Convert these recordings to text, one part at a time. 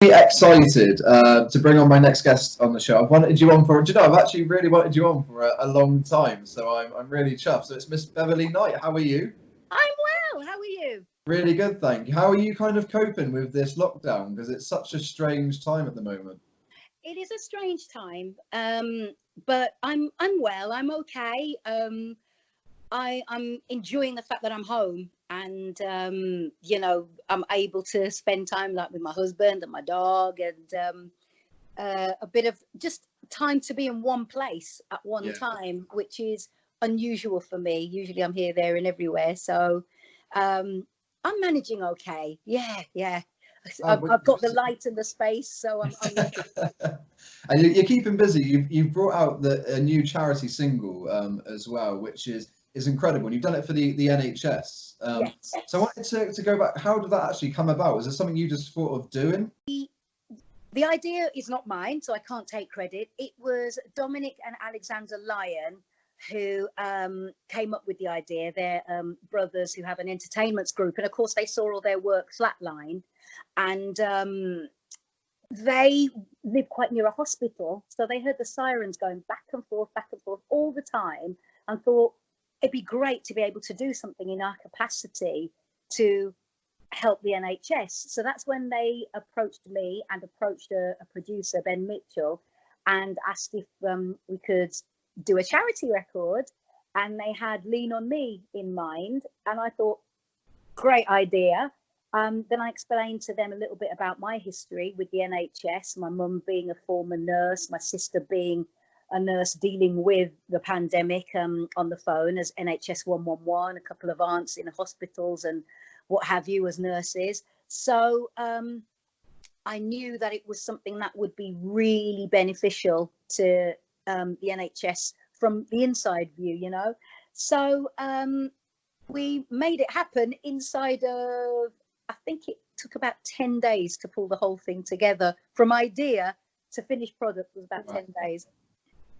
Excited to bring on my next guest on the show. I've wanted you on for, do you know, I've actually really wanted you on for a long time, so I'm really chuffed. So it's Miss Beverley Knight. How are you? I'm well. How are you? Really good, thank you. How are you kind of coping with this lockdown? Because it's such a strange time at the moment. It is a strange time, but I'm well. I'm okay. I'm enjoying the fact that I'm home, and I'm able to spend time like with my husband and my dog, and a bit of just time to be in one place at one time, which is unusual for me. Usually I'm here, there, and everywhere. So I'm managing okay. Yeah. I've got the light and the space, so I'm And you're keeping busy. You've brought out a new charity single as well, which is incredible. And you've done it for the NHS. yes. So I wanted to go back. How did that actually come about? Was it something you just thought of doing? The idea is not mine, so I can't take credit. It was Dominic and Alexander Lyon who came up with the idea. They're brothers who have an entertainments group, and of course they saw all their work flatline, and they live quite near a hospital, so they heard the sirens going back and forth all the time, and thought it'd be great to be able to do something in our capacity to help the NHS. So that's when they approached me and approached a producer, Ben Mitchell, and asked if we could do a charity record, and they had Lean on Me in mind, and I thought, great idea. Then I explained to them a little bit about my history with the NHS, my mum being a former nurse, my sister being a nurse dealing with the pandemic on the phone as NHS 111, a couple of aunts in hospitals and what have you as nurses. So I knew that it was something that would be really beneficial to the NHS from the inside view, So we made it happen inside of, I think it took about 10 days to pull the whole thing together. From idea to finished product was about 10 days.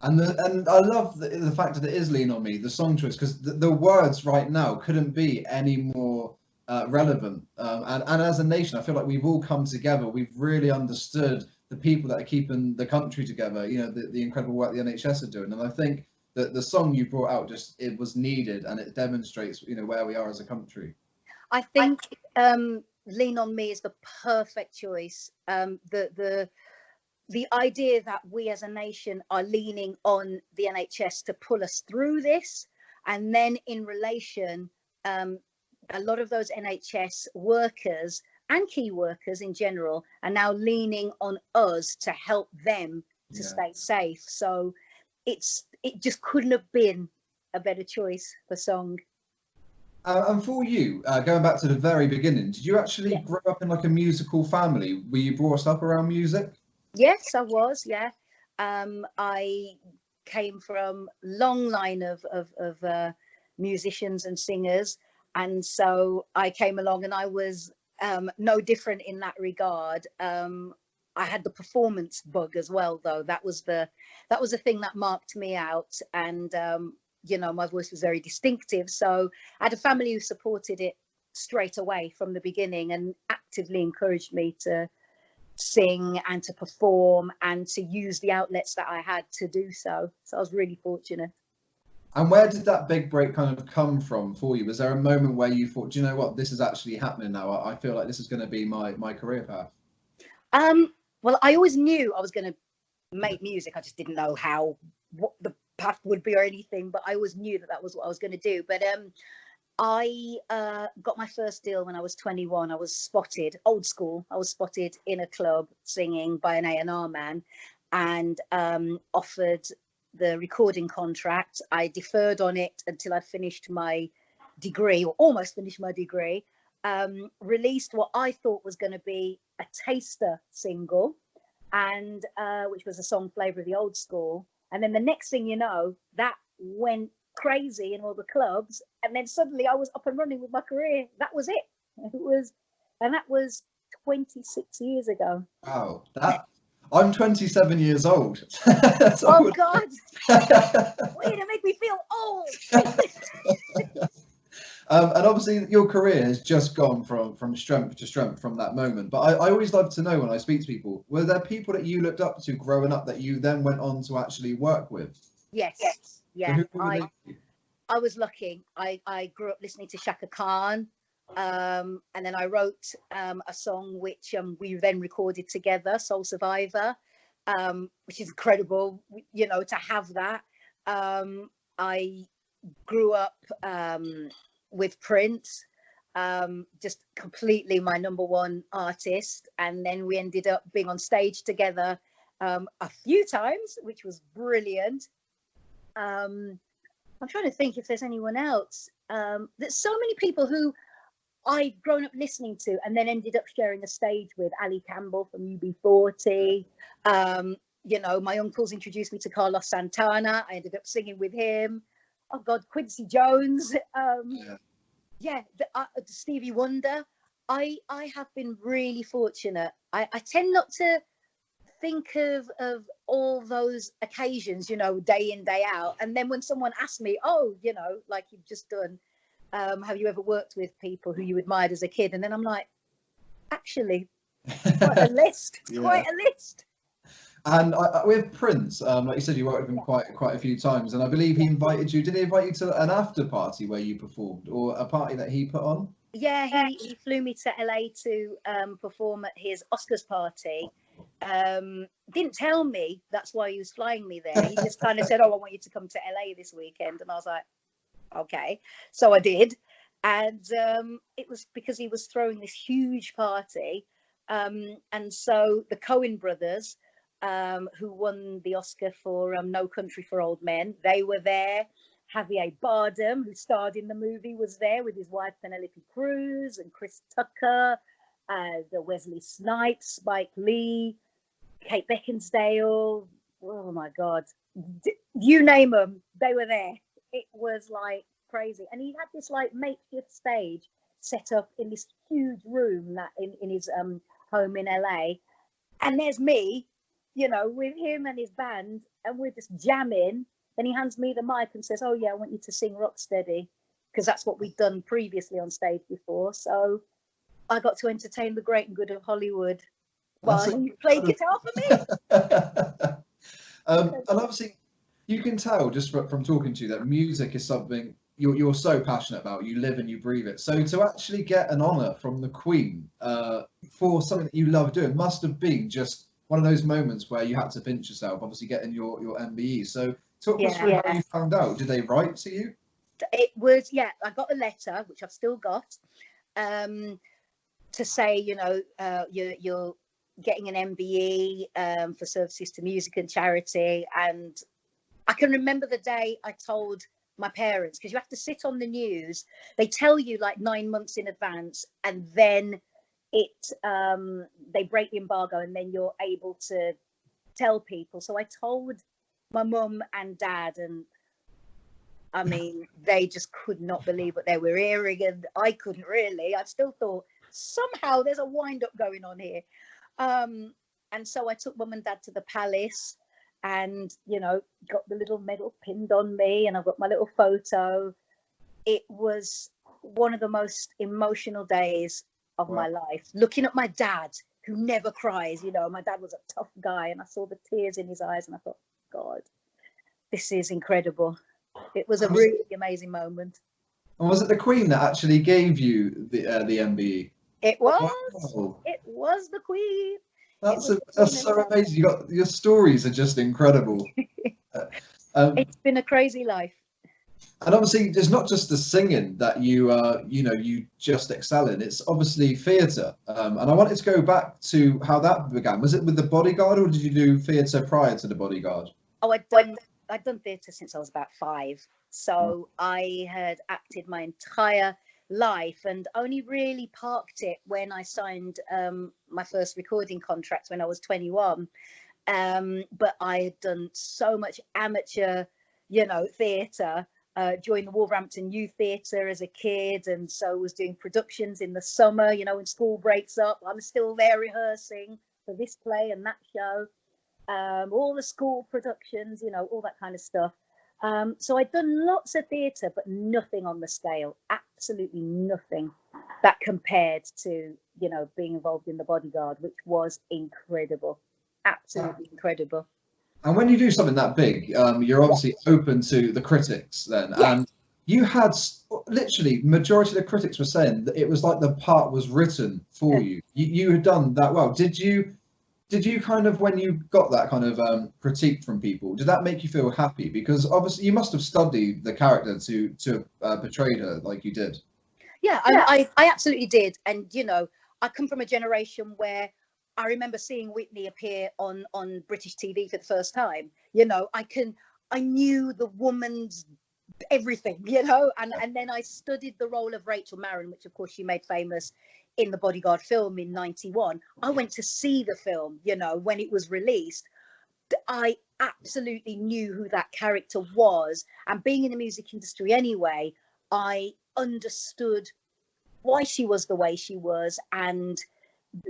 And I love the fact that it is Lean on Me, the song choice, because the words right now couldn't be any more relevant. And as a nation, I feel like we've all come together. We've really understood the people that are keeping the country together, the incredible work the NHS are doing. And I think that the song you brought out, it was needed, and it demonstrates, where we are as a country. I think Lean on Me is the perfect choice. The idea that we as a nation are leaning on the NHS to pull us through this, and then in relation, a lot of those NHS workers and key workers in general are now leaning on us to help them to stay safe. So it just couldn't have been a better choice for song. And for you, going back to the very beginning, did you actually grow up in like a musical family? Were you brought up around music? Yes, I was. Yeah, I came from a long line of musicians and singers, and so I came along, and I was no different in that regard. I had the performance bug as well, though. That was the thing that marked me out, and my voice was very distinctive. So I had a family who supported it straight away from the beginning and actively encouraged me to sing and to perform and to use the outlets that I had to do so. So I was really fortunate. And where did that big break kind of come from for you? Was there a moment where you thought, do you know what, this is actually happening now? I feel like this is going to be my career path. Well, I always knew I was going to make music. I just didn't know what the path would be or anything, but I always knew that was what I was going to do. But I got my first deal when I was 21. I was spotted, old school. I was spotted in a club singing by an A&R man, and offered the recording contract. I deferred on it until I finished my degree, or almost finished my degree. Released what I thought was going to be a taster single, and which was a song Flavour of the Old School. And then the next thing you know, that went crazy in all the clubs, and then suddenly I was up and running with my career. That was it. That was 26 years ago. Wow, I'm 27 years old. Oh God! Way to make me feel old. And obviously your career has just gone from strength to strength from that moment. But I always love to know when I speak to people, were there people that you looked up to growing up that you then went on to actually work with? Yes. So Yeah. who were they? I was lucky. I grew up listening to Shaka Khan. And then I wrote a song which we then recorded together, Soul Survivor, which is incredible, you know, to have that. I grew up with Prince, just completely my number one artist. And then we ended up being on stage together a few times, which was brilliant. I'm trying to think if there's anyone else. There's so many people who I'd grown up listening to and then ended up sharing a stage with. Ali Campbell from UB40. You know, my uncles introduced me to Carlos Santana. I ended up singing with him. Oh God, Quincy Jones. Stevie Wonder. I have been really fortunate. I tend not to think of all those occasions, you know, day in, day out. And then when someone asks me, oh, you know, like you've just done, have you ever worked with people who you admired as a kid? And then I'm like, actually, quite a list, quite a list. And with Prince, like you said, you worked with him quite a few times, and I believe he invited you. Did he invite you to an after party where you performed, or a party that he put on? Yeah, he flew me to LA to perform at his Oscars party. Didn't tell me that's why he was flying me there. He just kind of said, "Oh, I want you to come to LA this weekend," and I was like, "Okay." So I did, and it was because he was throwing this huge party, and so the Coen brothers, who won the Oscar for No Country for Old Men, they were there. Javier Bardem, who starred in the movie, was there with his wife Penelope Cruz, and Chris Tucker, the Wesley Snipes, Spike Lee, Kate Beckinsale. Oh my God, you name them, they were there. It was like crazy, and he had this like makeshift stage set up in this huge room that in his home in LA, and there's me, you know, with him and his band, and we're just jamming. Then he hands me the mic and says, "Oh yeah, I want you to sing Rocksteady," because that's what we'd done previously on stage before. So I got to entertain the great and good of Hollywood while he played guitar for me. And obviously, you can tell just from talking to you that music is something you're so passionate about. You live and you breathe it. So to actually get an honour from the Queen for something that you love doing must have been just one of those moments where you had to pinch yourself. Obviously, getting your MBE. So talk us through how you found out. Did they write to you? It was, I got a letter, which I've still got, to say, you know, you're getting an MBE for services to music and charity. And I can remember the day I told my parents, because you have to sit on the news. They tell you like 9 months in advance, and then they break the embargo, and then you're able to tell people. So I told my mum and dad, and I mean, they just could not believe what they were hearing, and I couldn't really. I still thought somehow there's a wind up going on here. And so I took mum and dad to the palace, and, you know, got the little medal pinned on me, and I've got my little photo. It was one of the most emotional days of my life. Looking at my dad, who never cries, you know, my dad was a tough guy, and I saw the tears in his eyes, and I thought, God, this is incredible. It was a really amazing moment. And was it the Queen that actually gave you the MBE? It was. Wow. It was the Queen. That's so amazing. Your stories are just incredible. It's been a crazy life. And obviously, there's not just the singing that you just excel in. It's obviously theatre. And I wanted to go back to how that began. Was it with the Bodyguard, or did you do theatre prior to the Bodyguard? Oh, I'd done theatre since I was about 5. So I had acted my entire life, and only really parked it when I signed my first recording contract when I was 21. But I had done so much amateur, you know, theatre. Joined the Wolverhampton Youth Theatre as a kid, and so was doing productions in the summer, you know, when school breaks up. I'm still there rehearsing for this play and that show, all the school productions, you know, all that kind of stuff. So I'd done lots of theatre, but nothing on the scale, absolutely nothing that compared to, you know, being involved in The Bodyguard, which was incredible, absolutely incredible. And when you do something that big, you're obviously open to the critics then. Yes. And you had literally majority of the critics were saying that it was like the part was written for you. You had done that well. Did you kind of, when you got that kind of critique from people, did that make you feel happy? Because obviously you must have studied the character to portray her like you did. Yeah, I absolutely did. And, you know, I come from a generation where I remember seeing Whitney appear on British TV for the first time. You know, I knew the woman's everything, you know, and then I studied the role of Rachel Marin, which of course she made famous in the Bodyguard film in '91. I went to see the film, you know, when it was released. I absolutely knew who that character was, and being in the music industry anyway, I understood why she was the way she was, and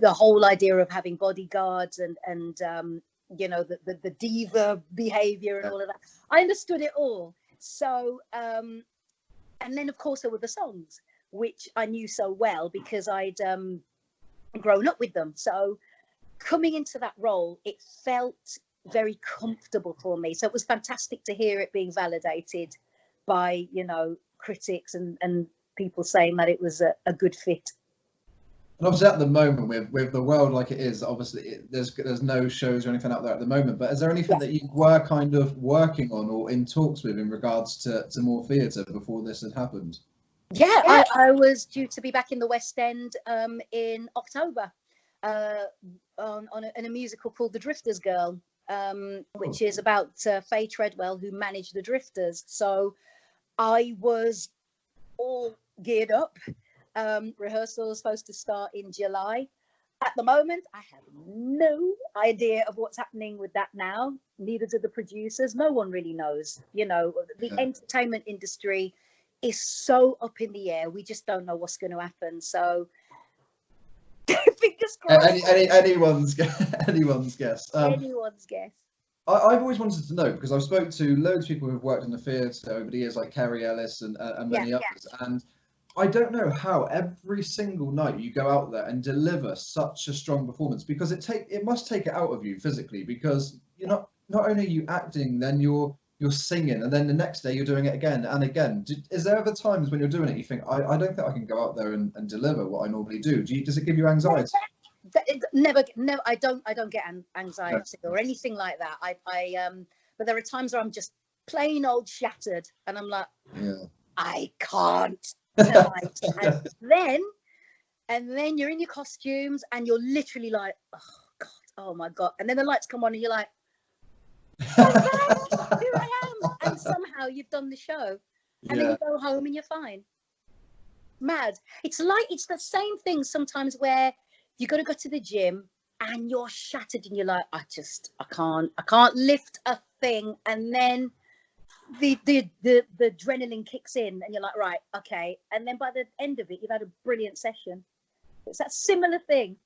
the whole idea of having bodyguards and you know, the diva behavior and all of that. I understood it all. So and then of course there were the songs, which I knew so well because I'd grown up with them. So coming into that role, it felt very comfortable for me. So it was fantastic to hear it being validated by, you know, critics and people saying that it was a good fit. And obviously at the moment, with the world like it is, obviously there's no shows or anything out there at the moment. But is there anything that you were kind of working on or in talks with in regards to more theatre before this had happened? Yeah, I was due to be back in the West End in October in a musical called The Drifter's Girl, which is about Faye Treadwell, who managed the Drifters. So I was all geared up. Rehearsal was supposed to start in July. At the moment, I have no idea of what's happening with that now. Neither do the producers. No one really knows. You know, the entertainment industry is so up in the air. We just don't know what's going to happen. So fingers crossed. Anyone's guess. Anyone's guess. I've always wanted to know, because I've spoken to loads of people who've worked in the theatre over the years, like Kerry Ellis and many others, and I don't know how every single night you go out there and deliver such a strong performance, because it must take it out of you physically, because you're not only are you acting, then you're singing, and then the next day you're doing it again and again. Is there ever times when you're doing it you think, I don't think I can go out there and deliver what I normally do? Does it give you anxiety? Never. I don't get anxiety or anything like that. But there are times where I'm just plain old shattered, and I'm like, I can't tonight. and then you're in your costumes and you're literally like, oh God, oh my God. And then the lights come on and you're like, here I am. And somehow you've done the show. And then you go home and you're fine. Mad. It's the same thing sometimes where you got to go to the gym and you're shattered and you're like, I can't lift a thing. And then the adrenaline kicks in and you're like, right, okay. And then by the end of it, you've had a brilliant session. It's that similar thing.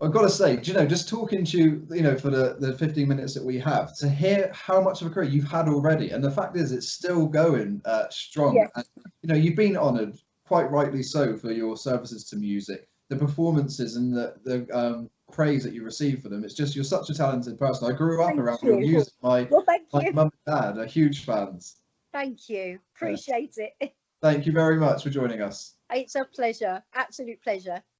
I've got to say, just talking to you, for the 15 minutes that we have, to hear how much of a career you've had already, and the fact is it's still going strong. Yes. And, you've been honoured, quite rightly so, for your services to music, the performances and the praise that you receive for them. It's just, you're such a talented person. I grew up around your music. My mum and dad are huge fans. Thank you. Appreciate it. Thank you very much for joining us. It's a pleasure. Absolute pleasure.